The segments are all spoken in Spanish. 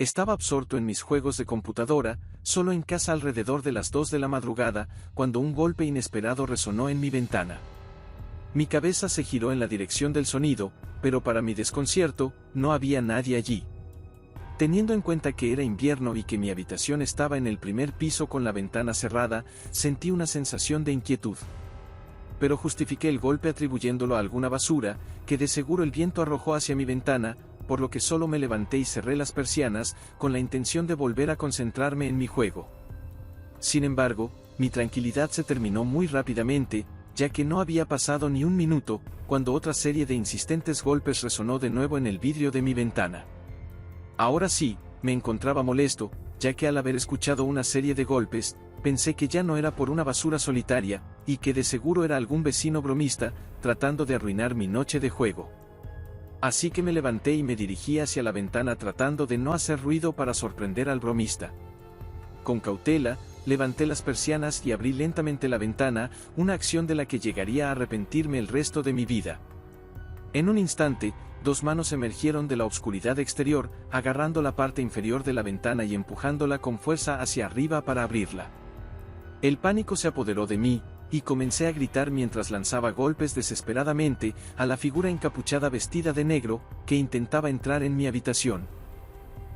Estaba absorto en mis juegos de computadora, solo en casa alrededor de las 2 de la madrugada, cuando un golpe inesperado resonó en mi ventana. Mi cabeza se giró en la dirección del sonido, pero para mi desconcierto, no había nadie allí. Teniendo en cuenta que era invierno y que mi habitación estaba en el primer piso con la ventana cerrada, sentí una sensación de inquietud. Pero justifiqué el golpe atribuyéndolo a alguna basura, que de seguro el viento arrojó hacia mi ventana, por lo que solo me levanté y cerré las persianas, con la intención de volver a concentrarme en mi juego. Sin embargo, mi tranquilidad se terminó muy rápidamente, ya que no había pasado ni un minuto, cuando otra serie de insistentes golpes resonó de nuevo en el vidrio de mi ventana. Ahora sí, me encontraba molesto, ya que al haber escuchado una serie de golpes, pensé que ya no era por una basura solitaria, y que de seguro era algún vecino bromista, tratando de arruinar mi noche de juego. Así que me levanté y me dirigí hacia la ventana tratando de no hacer ruido para sorprender al bromista. Con cautela, levanté las persianas y abrí lentamente la ventana, una acción de la que llegaría a arrepentirme el resto de mi vida. En un instante, 2 manos emergieron de la oscuridad exterior, agarrando la parte inferior de la ventana y empujándola con fuerza hacia arriba para abrirla. El pánico se apoderó de mí, y comencé a gritar mientras lanzaba golpes desesperadamente a la figura encapuchada vestida de negro, que intentaba entrar en mi habitación.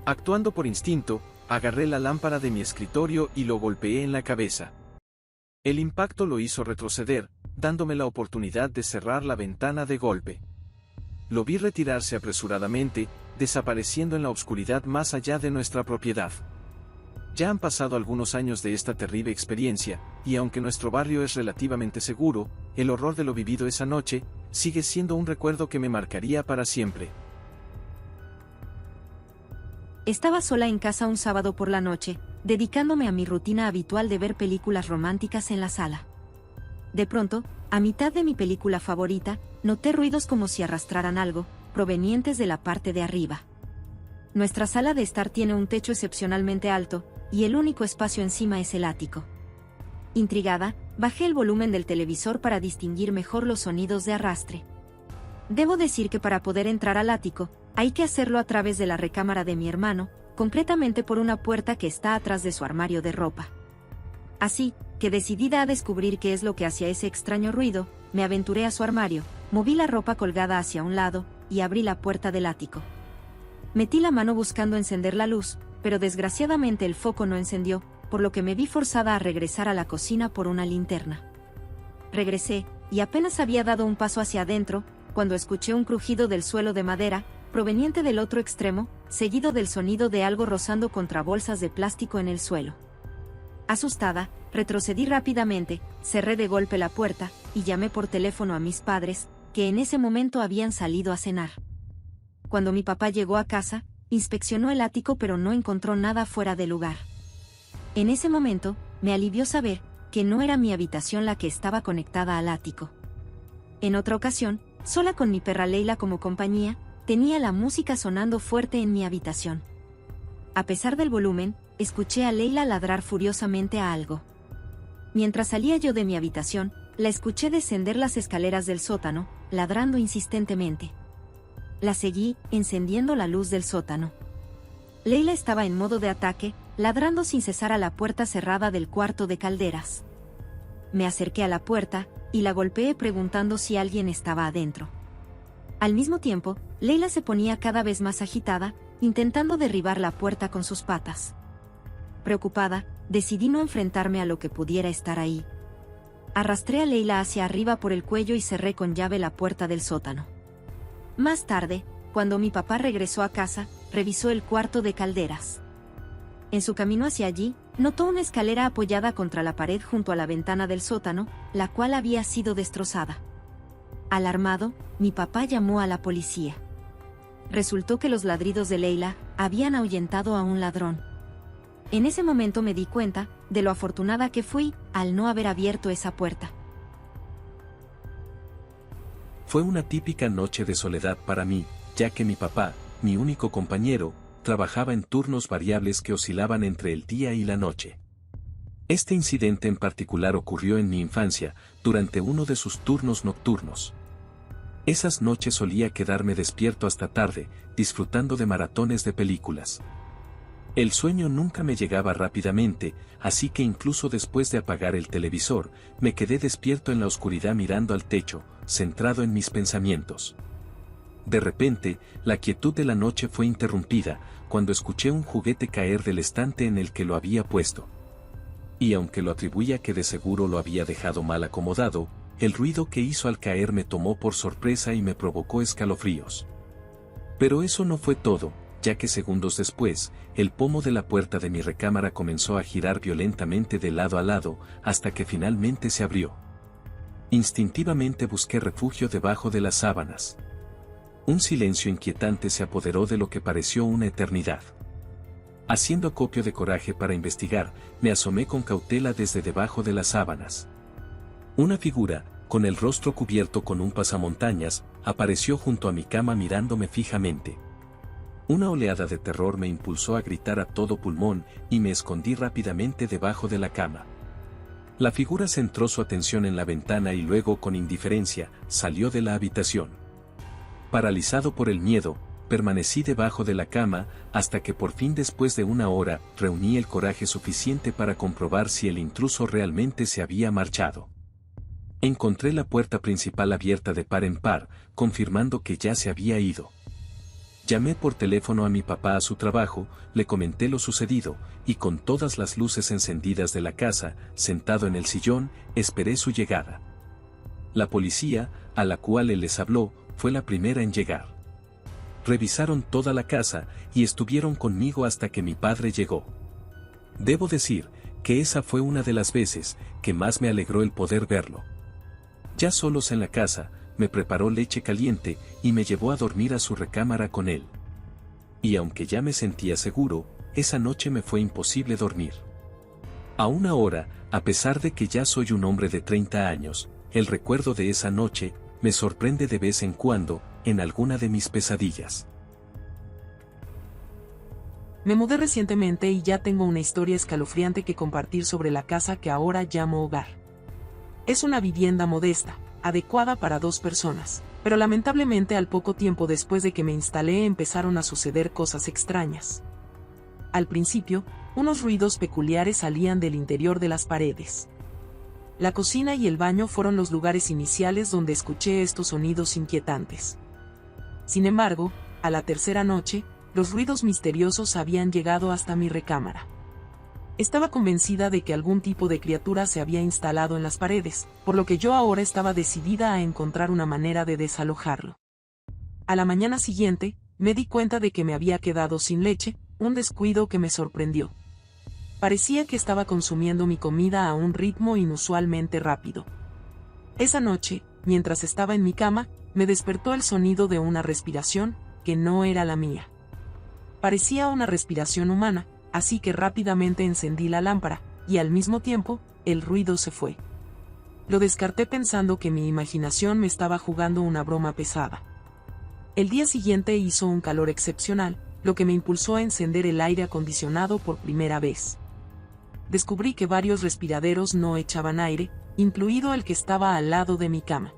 Actuando por instinto, agarré la lámpara de mi escritorio y lo golpeé en la cabeza. El impacto lo hizo retroceder, dándome la oportunidad de cerrar la ventana de golpe. Lo vi retirarse apresuradamente, desapareciendo en la oscuridad más allá de nuestra propiedad. Ya han pasado algunos años de esta terrible experiencia, y aunque nuestro barrio es relativamente seguro, el horror de lo vivido esa noche sigue siendo un recuerdo que me marcaría para siempre. Estaba sola en casa un sábado por la noche, dedicándome a mi rutina habitual de ver películas románticas en la sala. De pronto, a mitad de mi película favorita, noté ruidos como si arrastraran algo, provenientes de la parte de arriba. Nuestra sala de estar tiene un techo excepcionalmente alto, y el único espacio encima es el ático. Intrigada, bajé el volumen del televisor para distinguir mejor los sonidos de arrastre. Debo decir que para poder entrar al ático, hay que hacerlo a través de la recámara de mi hermano, concretamente por una puerta que está atrás de su armario de ropa. Así, que decidida a descubrir qué es lo que hacía ese extraño ruido, me aventuré a su armario, moví la ropa colgada hacia un lado, y abrí la puerta del ático. Metí la mano buscando encender la luz, pero desgraciadamente el foco no encendió, por lo que me vi forzada a regresar a la cocina por una linterna. Regresé, y apenas había dado un paso hacia adentro, cuando escuché un crujido del suelo de madera, proveniente del otro extremo, seguido del sonido de algo rozando contra bolsas de plástico en el suelo. Asustada, retrocedí rápidamente, cerré de golpe la puerta, y llamé por teléfono a mis padres, que en ese momento habían salido a cenar. Cuando mi papá llegó a casa, inspeccionó el ático pero no encontró nada fuera de lugar. En ese momento, me alivió saber que no era mi habitación la que estaba conectada al ático. En otra ocasión, sola con mi perra Leila como compañía, tenía la música sonando fuerte en mi habitación. A pesar del volumen, escuché a Leila ladrar furiosamente a algo. Mientras salía yo de mi habitación, la escuché descender las escaleras del sótano, ladrando insistentemente. La seguí, encendiendo la luz del sótano. Leila estaba en modo de ataque, ladrando sin cesar a la puerta cerrada del cuarto de calderas. Me acerqué a la puerta, y la golpeé preguntando si alguien estaba adentro. Al mismo tiempo, Leila se ponía cada vez más agitada, intentando derribar la puerta con sus patas. Preocupada, decidí no enfrentarme a lo que pudiera estar ahí. Arrastré a Leila hacia arriba por el cuello y cerré con llave la puerta del sótano. Más tarde, cuando mi papá regresó a casa, revisó el cuarto de calderas. En su camino hacia allí, notó una escalera apoyada contra la pared junto a la ventana del sótano, la cual había sido destrozada. Alarmado, mi papá llamó a la policía. Resultó que los ladridos de Leila habían ahuyentado a un ladrón. En ese momento me di cuenta de lo afortunada que fui al no haber abierto esa puerta. Fue una típica noche de soledad para mí, ya que mi papá, mi único compañero, trabajaba en turnos variables que oscilaban entre el día y la noche. Este incidente en particular ocurrió en mi infancia, durante uno de sus turnos nocturnos. Esas noches solía quedarme despierto hasta tarde, disfrutando de maratones de películas. El sueño nunca me llegaba rápidamente, así que incluso después de apagar el televisor, me quedé despierto en la oscuridad mirando al techo, centrado en mis pensamientos. De repente, la quietud de la noche fue interrumpida, cuando escuché un juguete caer del estante en el que lo había puesto. Y aunque lo atribuía que de seguro lo había dejado mal acomodado, el ruido que hizo al caer me tomó por sorpresa y me provocó escalofríos. Pero eso no fue todo, ya que segundos después, el pomo de la puerta de mi recámara comenzó a girar violentamente de lado a lado, hasta que finalmente se abrió. Instintivamente busqué refugio debajo de las sábanas. Un silencio inquietante se apoderó de lo que pareció una eternidad. Haciendo acopio de coraje para investigar, me asomé con cautela desde debajo de las sábanas. Una figura, con el rostro cubierto con un pasamontañas, apareció junto a mi cama mirándome fijamente. Una oleada de terror me impulsó a gritar a todo pulmón y me escondí rápidamente debajo de la cama. La figura centró su atención en la ventana y luego con indiferencia salió de la habitación. Paralizado por el miedo, permanecí debajo de la cama hasta que por fin después de una hora reuní el coraje suficiente para comprobar si el intruso realmente se había marchado. Encontré la puerta principal abierta de par en par, confirmando que ya se había ido. Llamé por teléfono a mi papá a su trabajo, le comenté lo sucedido, y con todas las luces encendidas de la casa, sentado en el sillón, esperé su llegada. La policía, a la cual él les habló, fue la primera en llegar. Revisaron toda la casa, y estuvieron conmigo hasta que mi padre llegó. Debo decir, que esa fue una de las veces, que más me alegró el poder verlo. Ya solos en la casa, me preparó leche caliente y me llevó a dormir a su recámara con él. Y aunque ya me sentía seguro, esa noche me fue imposible dormir. Aún ahora, a pesar de que ya soy un hombre de 30 años, el recuerdo de esa noche me sorprende de vez en cuando, en alguna de mis pesadillas. Me mudé recientemente y ya tengo una historia escalofriante que compartir sobre la casa que ahora llamo hogar. Es una vivienda modesta, adecuada para 2 personas, pero lamentablemente al poco tiempo después de que me instalé empezaron a suceder cosas extrañas. Al principio, unos ruidos peculiares salían del interior de las paredes. La cocina y el baño fueron los lugares iniciales donde escuché estos sonidos inquietantes. Sin embargo, a la tercera noche, los ruidos misteriosos habían llegado hasta mi recámara. Estaba convencida de que algún tipo de criatura se había instalado en las paredes, por lo que yo ahora estaba decidida a encontrar una manera de desalojarlo. A la mañana siguiente, me di cuenta de que me había quedado sin leche, un descuido que me sorprendió. Parecía que estaba consumiendo mi comida a un ritmo inusualmente rápido. Esa noche, mientras estaba en mi cama, me despertó el sonido de una respiración, que no era la mía. Parecía una respiración humana, así que rápidamente encendí la lámpara, y al mismo tiempo, el ruido se fue. Lo descarté pensando que mi imaginación me estaba jugando una broma pesada. El día siguiente hizo un calor excepcional, lo que me impulsó a encender el aire acondicionado por primera vez. Descubrí que varios respiraderos no echaban aire, incluido el que estaba al lado de mi cama.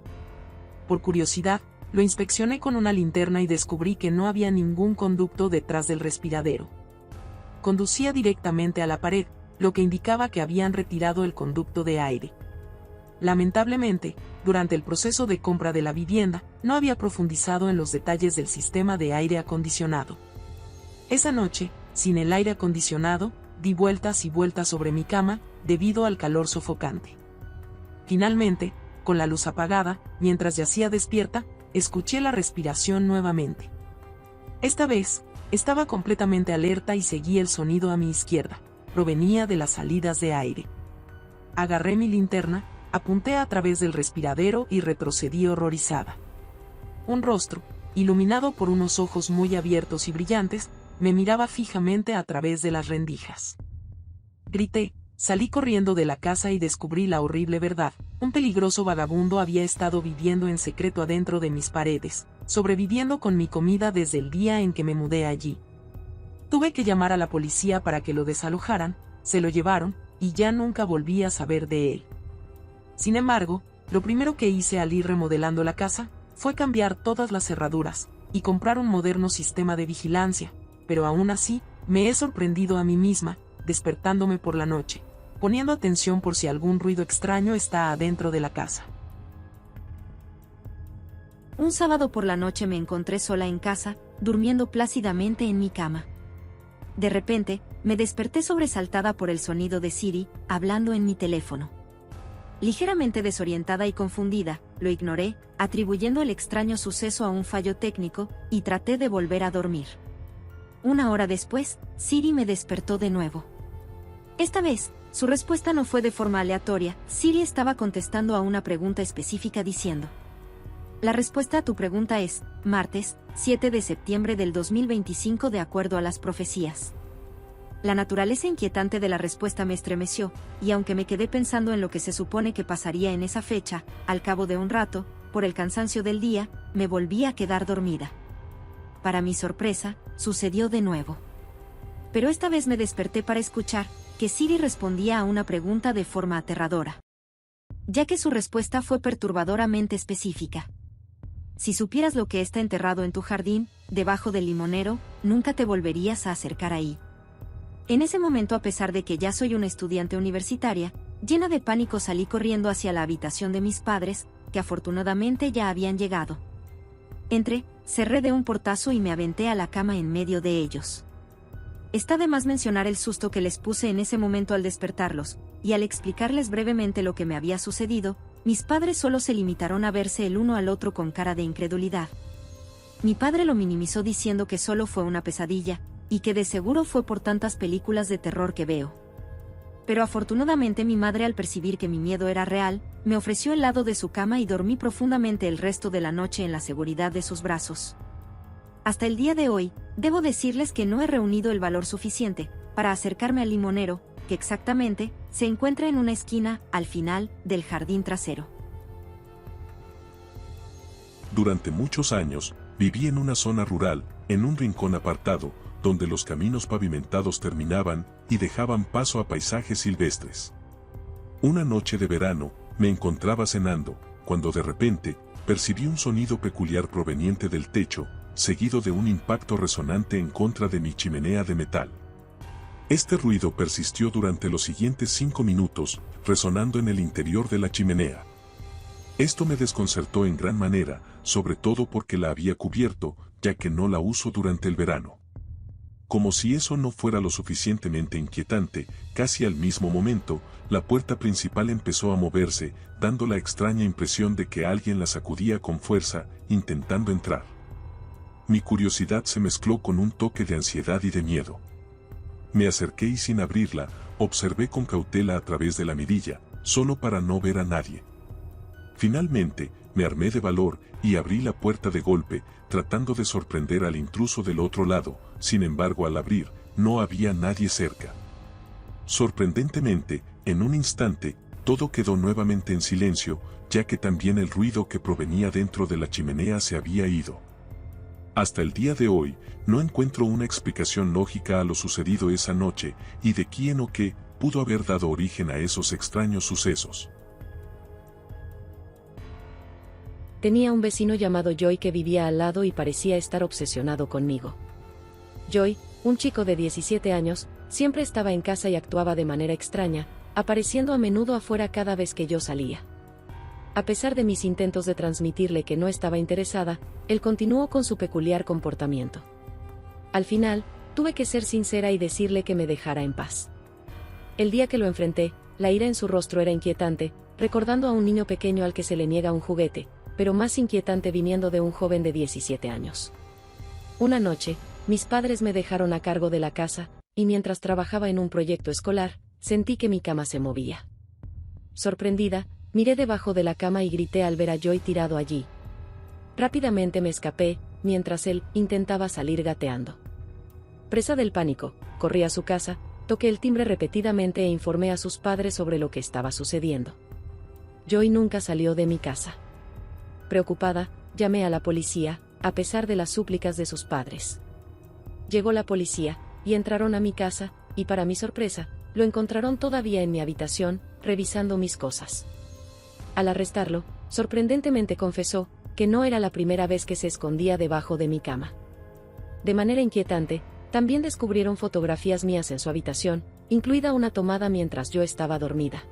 Por curiosidad, lo inspeccioné con una linterna y descubrí que no había ningún conducto detrás del respiradero. Conducía directamente a la pared, lo que indicaba que habían retirado el conducto de aire. Lamentablemente, durante el proceso de compra de la vivienda, no había profundizado en los detalles del sistema de aire acondicionado. Esa noche, sin el aire acondicionado, di vueltas y vueltas sobre mi cama, debido al calor sofocante. Finalmente, con la luz apagada, mientras yacía despierta, escuché la respiración nuevamente. Esta vez, estaba completamente alerta y seguí el sonido a mi izquierda. Provenía de las salidas de aire. Agarré mi linterna, apunté a través del respiradero y retrocedí horrorizada. Un rostro, iluminado por unos ojos muy abiertos y brillantes, me miraba fijamente a través de las rendijas. Grité, salí corriendo de la casa y descubrí la horrible verdad. Un peligroso vagabundo había estado viviendo en secreto adentro de mis paredes, sobreviviendo con mi comida desde el día en que me mudé allí. Tuve que llamar a la policía para que lo desalojaran, se lo llevaron, y ya nunca volví a saber de él. Sin embargo, lo primero que hice al ir remodelando la casa, fue cambiar todas las cerraduras, y comprar un moderno sistema de vigilancia, pero aún así, me he sorprendido a mí misma, despertándome por la noche, poniendo atención por si algún ruido extraño está adentro de la casa. Un sábado por la noche me encontré sola en casa, durmiendo plácidamente en mi cama. De repente, me desperté sobresaltada por el sonido de Siri, hablando en mi teléfono. Ligeramente desorientada y confundida, lo ignoré, atribuyendo el extraño suceso a un fallo técnico, y traté de volver a dormir. Una hora después, Siri me despertó de nuevo. Esta vez, su respuesta no fue de forma aleatoria. Siri estaba contestando a una pregunta específica diciendo: la respuesta a tu pregunta es, martes, 7 de septiembre del 2025 de acuerdo a las profecías. La naturaleza inquietante de la respuesta me estremeció, y aunque me quedé pensando en lo que se supone que pasaría en esa fecha, al cabo de un rato, por el cansancio del día, me volví a quedar dormida. Para mi sorpresa, sucedió de nuevo. Pero esta vez me desperté para escuchar que Siri respondía a una pregunta de forma aterradora, ya que su respuesta fue perturbadoramente específica. Si supieras lo que está enterrado en tu jardín, debajo del limonero, nunca te volverías a acercar ahí. En ese momento, a pesar de que ya soy una estudiante universitaria, llena de pánico salí corriendo hacia la habitación de mis padres, que afortunadamente ya habían llegado. Entré, cerré de un portazo y me aventé a la cama en medio de ellos. Está de más mencionar el susto que les puse en ese momento al despertarlos, y al explicarles brevemente lo que me había sucedido, mis padres solo se limitaron a verse el uno al otro con cara de incredulidad. Mi padre lo minimizó diciendo que solo fue una pesadilla, y que de seguro fue por tantas películas de terror que veo. Pero afortunadamente mi madre, al percibir que mi miedo era real, me ofreció el lado de su cama y dormí profundamente el resto de la noche en la seguridad de sus brazos. Hasta el día de hoy, debo decirles que no he reunido el valor suficiente para acercarme al limonero, que exactamente se encuentra en una esquina, al final, del jardín trasero. Durante muchos años, viví en una zona rural, en un rincón apartado, donde los caminos pavimentados terminaban y dejaban paso a paisajes silvestres. Una noche de verano, me encontraba cenando, cuando de repente, percibí un sonido peculiar proveniente del techo, seguido de un impacto resonante en contra de mi chimenea de metal. Este ruido persistió durante los siguientes 5 minutos, resonando en el interior de la chimenea. Esto me desconcertó en gran manera, sobre todo porque la había cubierto, ya que no la uso durante el verano. Como si eso no fuera lo suficientemente inquietante, casi al mismo momento, la puerta principal empezó a moverse, dando la extraña impresión de que alguien la sacudía con fuerza, intentando entrar. Mi curiosidad se mezcló con un toque de ansiedad y de miedo. Me acerqué y, sin abrirla, observé con cautela a través de la mirilla, solo para no ver a nadie. Finalmente, me armé de valor y abrí la puerta de golpe, tratando de sorprender al intruso del otro lado. Sin embargo, al abrir, no había nadie cerca. Sorprendentemente, en un instante, todo quedó nuevamente en silencio, ya que también el ruido que provenía dentro de la chimenea se había ido. Hasta el día de hoy, no encuentro una explicación lógica a lo sucedido esa noche, y de quién o qué pudo haber dado origen a esos extraños sucesos. Tenía un vecino llamado Joy que vivía al lado y parecía estar obsesionado conmigo. Joy, un chico de 17 años, siempre estaba en casa y actuaba de manera extraña, apareciendo a menudo afuera cada vez que yo salía. A pesar de mis intentos de transmitirle que no estaba interesada, él continuó con su peculiar comportamiento. Al final, tuve que ser sincera y decirle que me dejara en paz. El día que lo enfrenté, la ira en su rostro era inquietante, recordando a un niño pequeño al que se le niega un juguete, pero más inquietante viniendo de un joven de 17 años. Una noche, mis padres me dejaron a cargo de la casa, y mientras trabajaba en un proyecto escolar, sentí que mi cama se movía. Sorprendida, miré debajo de la cama y grité al ver a Joy tirado allí. Rápidamente me escapé, mientras él intentaba salir gateando. Presa del pánico, corrí a su casa, toqué el timbre repetidamente e informé a sus padres sobre lo que estaba sucediendo. Joy nunca salió de mi casa. Preocupada, llamé a la policía, a pesar de las súplicas de sus padres. Llegó la policía, y entraron a mi casa, y para mi sorpresa, lo encontraron todavía en mi habitación, revisando mis cosas. Al arrestarlo, sorprendentemente confesó que no era la primera vez que se escondía debajo de mi cama. De manera inquietante, También descubrieron fotografías mías en su habitación, incluida una tomada mientras yo estaba dormida.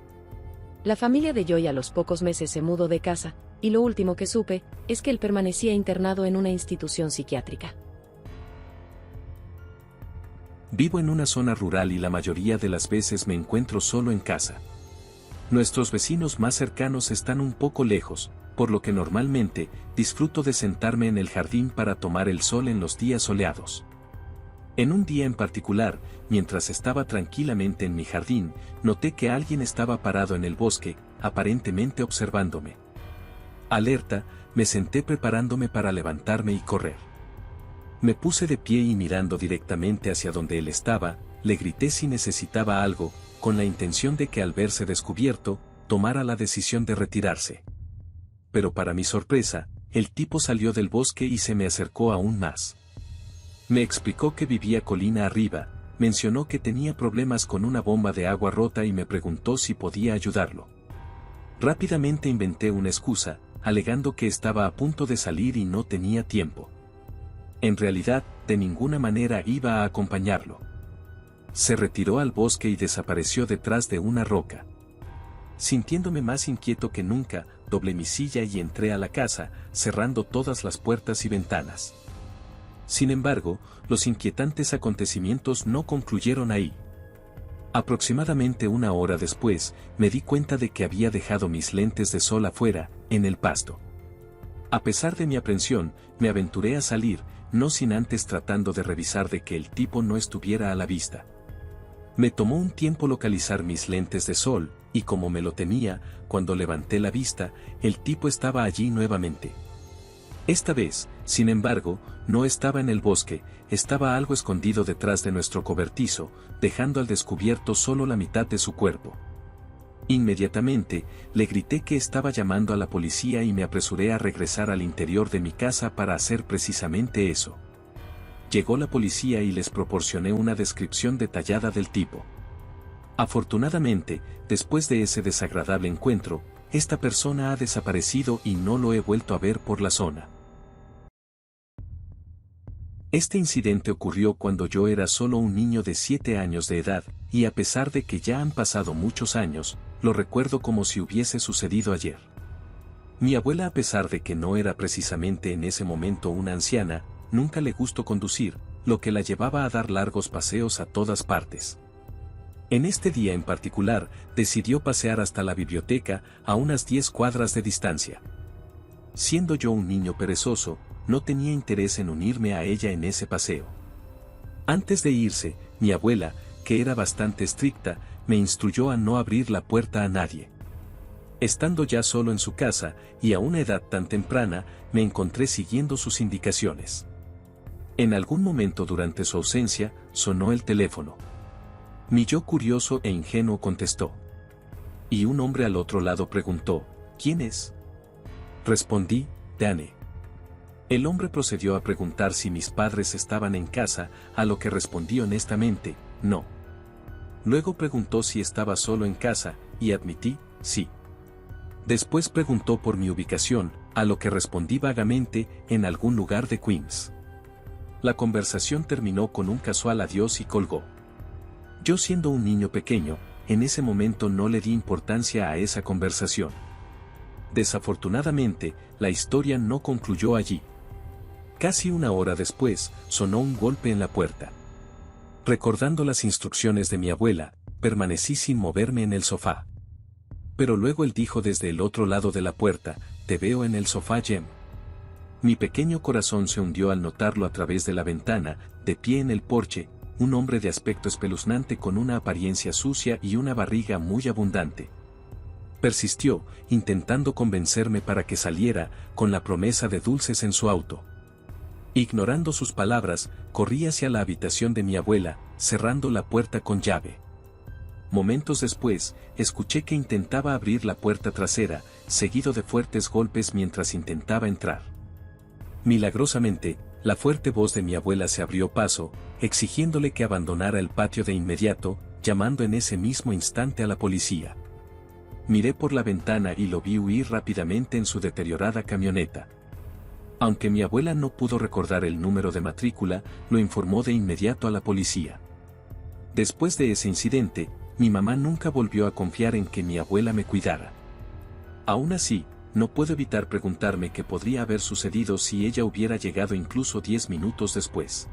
La familia de Joy a los pocos meses se mudó de casa, y lo último que supe es que él permanecía internado en una institución psiquiátrica. Vivo en una zona rural y la mayoría de las veces me encuentro solo en casa. Nuestros vecinos más cercanos están un poco lejos, por lo que normalmente disfruto de sentarme en el jardín para tomar el sol en los días soleados. En un día en particular, mientras estaba tranquilamente en mi jardín, noté que alguien estaba parado en el bosque, aparentemente observándome. Alerta, me senté preparándome para levantarme y correr. Me puse de pie y mirando directamente hacia donde él estaba, le grité si necesitaba algo, con la intención de que al verse descubierto, tomara la decisión de retirarse. Pero para mi sorpresa, el tipo salió del bosque y se me acercó aún más. Me explicó que vivía colina arriba, mencionó que tenía problemas con una bomba de agua rota y me preguntó si podía ayudarlo. Rápidamente inventé una excusa, alegando que estaba a punto de salir y no tenía tiempo. En realidad, de ninguna manera iba a acompañarlo. Se retiró al bosque y desapareció detrás de una roca. Sintiéndome más inquieto que nunca, doblé mi silla y entré a la casa, cerrando todas las puertas y ventanas. Sin embargo, los inquietantes acontecimientos no concluyeron ahí. Aproximadamente una hora después, me di cuenta de que había dejado mis lentes de sol afuera, en el pasto. A pesar de mi aprensión, me aventuré a salir, no sin antes tratando de revisar de que el tipo no estuviera a la vista. Me tomó un tiempo localizar mis lentes de sol, y como me lo temía, cuando levanté la vista, el tipo estaba allí nuevamente. Esta vez, sin embargo, no estaba en el bosque, estaba algo escondido detrás de nuestro cobertizo, dejando al descubierto solo la mitad de su cuerpo. Inmediatamente, le grité que estaba llamando a la policía y me apresuré a regresar al interior de mi casa para hacer precisamente eso. Llegó la policía y les proporcioné una descripción detallada del tipo. Afortunadamente, después de ese desagradable encuentro, esta persona ha desaparecido y no lo he vuelto a ver por la zona. Este incidente ocurrió cuando yo era solo un niño de 7 años de edad, y a pesar de que ya han pasado muchos años, lo recuerdo como si hubiese sucedido ayer. Mi abuela, a pesar de que no era precisamente en ese momento una anciana, nunca le gustó conducir, lo que la llevaba a dar largos paseos a todas partes. En este día en particular, decidió pasear hasta la biblioteca, a unas 10 cuadras de distancia. Siendo yo un niño perezoso, no tenía interés en unirme a ella en ese paseo. Antes de irse, mi abuela, que era bastante estricta, me instruyó a no abrir la puerta a nadie. Estando ya solo en su casa, y a una edad tan temprana, me encontré siguiendo sus indicaciones. En algún momento durante su ausencia, sonó el teléfono. Mi yo curioso e ingenuo contestó. Y un hombre al otro lado preguntó, ¿quién es? Respondí, Dane. El hombre procedió a preguntar si mis padres estaban en casa, a lo que respondí honestamente, no. Luego preguntó si estaba solo en casa, y admití, sí. Después preguntó por mi ubicación, a lo que respondí vagamente, en algún lugar de Queens. La conversación terminó con un casual adiós y colgó. Yo, siendo un niño pequeño, en ese momento no le di importancia a esa conversación. Desafortunadamente, la historia no concluyó allí. Casi una hora después, sonó un golpe en la puerta. Recordando las instrucciones de mi abuela, permanecí sin moverme en el sofá. Pero luego él dijo desde el otro lado de la puerta, «Te veo en el sofá, Jem». Mi pequeño corazón se hundió al notarlo a través de la ventana, de pie en el porche, un hombre de aspecto espeluznante con una apariencia sucia y una barriga muy abundante. Persistió, intentando convencerme para que saliera, con la promesa de dulces en su auto. Ignorando sus palabras, corrí hacia la habitación de mi abuela, cerrando la puerta con llave. Momentos después, escuché que intentaba abrir la puerta trasera, seguido de fuertes golpes mientras intentaba entrar. Milagrosamente, la fuerte voz de mi abuela se abrió paso, exigiéndole que abandonara el patio de inmediato, llamando en ese mismo instante a la policía. Miré por la ventana y lo vi huir rápidamente en su deteriorada camioneta. Aunque mi abuela no pudo recordar el número de matrícula, lo informó de inmediato a la policía. Después de ese incidente, mi mamá nunca volvió a confiar en que mi abuela me cuidara. Aún así, no puedo evitar preguntarme qué podría haber sucedido si ella hubiera llegado incluso 10 minutos después.